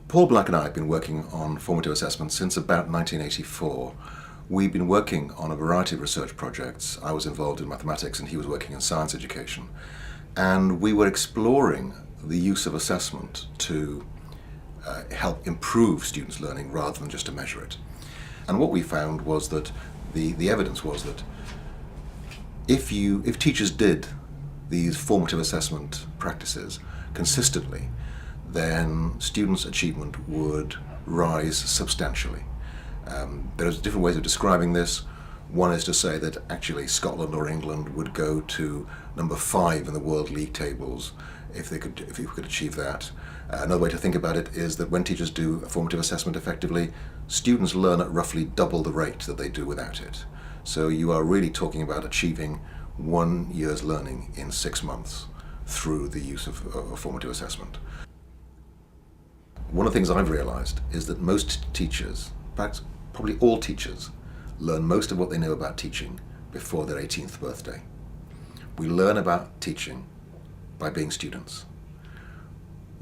Paul Black and I have been working on formative assessment since about 1984. We've been working on a variety of research projects. I was involved in mathematics and he was working in science education. And we were exploring the use of assessment to help improve students' learning rather than just to measure it. And what we found was that the evidence was that if teachers did these formative assessment practices consistently, then students' achievement would rise substantially. There's different ways of describing this. One is to say that actually Scotland or England would go to number 5 in the World League tables if we could achieve that. Another way to think about it is that when teachers do a formative assessment effectively, students learn at roughly double the rate that they do without it. So you are really talking about achieving 1 year's learning in 6 months through the use of formative assessment. One of the things I've realized is that most teachers, in fact probably all teachers, learn most of what they know about teaching before their 18th birthday. We learn about teaching by being students.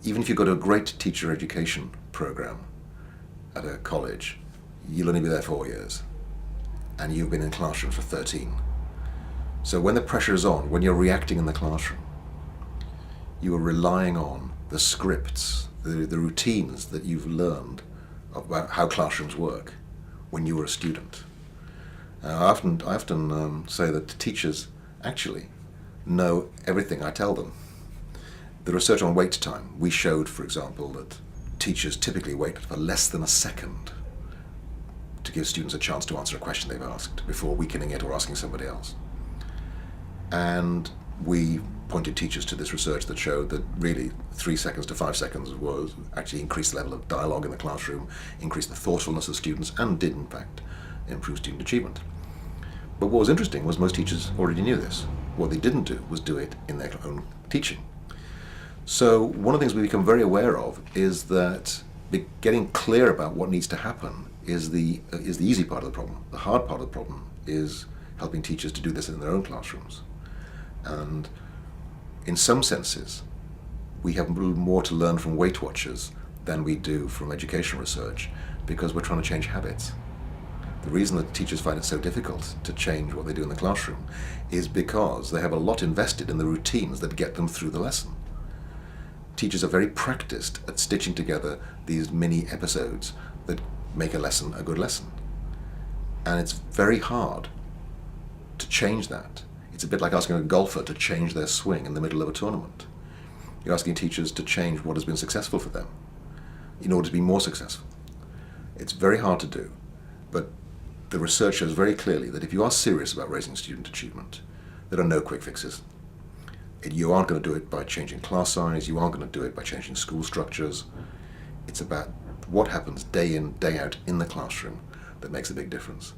Even if you go to a great teacher education program at a college, you'll only be there 4 years, and you've been in classrooms for 13. So when the pressure is on, when you're reacting in the classroom, you are relying on the scripts, the routines that you've learned about how classrooms work when you were a student. I often say that teachers actually know everything I tell them. The research on wait time, we showed, for example, that teachers typically wait for less than a second to give students a chance to answer a question they've asked before weakening it or asking somebody else. And we pointed teachers to this research that showed that really 3 seconds to 5 seconds was actually increased the level of dialogue in the classroom, increased the thoughtfulness of students, and did in fact improve student achievement. But what was interesting was most teachers already knew this. What they didn't do was do it in their own teaching. So one of the things we become very aware of is that getting clear about what needs to happen is the easy part of the problem. The hard part of the problem is helping teachers to do this in their own classrooms. And in some senses, we have a little more to learn from Weight Watchers than we do from education research, because we're trying to change habits. The reason that teachers find it so difficult to change what they do in the classroom is because they have a lot invested in the routines that get them through the lesson. Teachers are very practiced at stitching together these mini episodes that make a lesson a good lesson. And it's very hard to change that. It's a bit like asking a golfer to change their swing in the middle of a tournament. You're asking teachers to change what has been successful for them in order to be more successful. It's very hard to do, but the research shows very clearly that if you are serious about raising student achievement, there are no quick fixes. You aren't going to do it by changing class size, you aren't going to do it by changing school structures. It's about what happens day in, day out in the classroom that makes a big difference.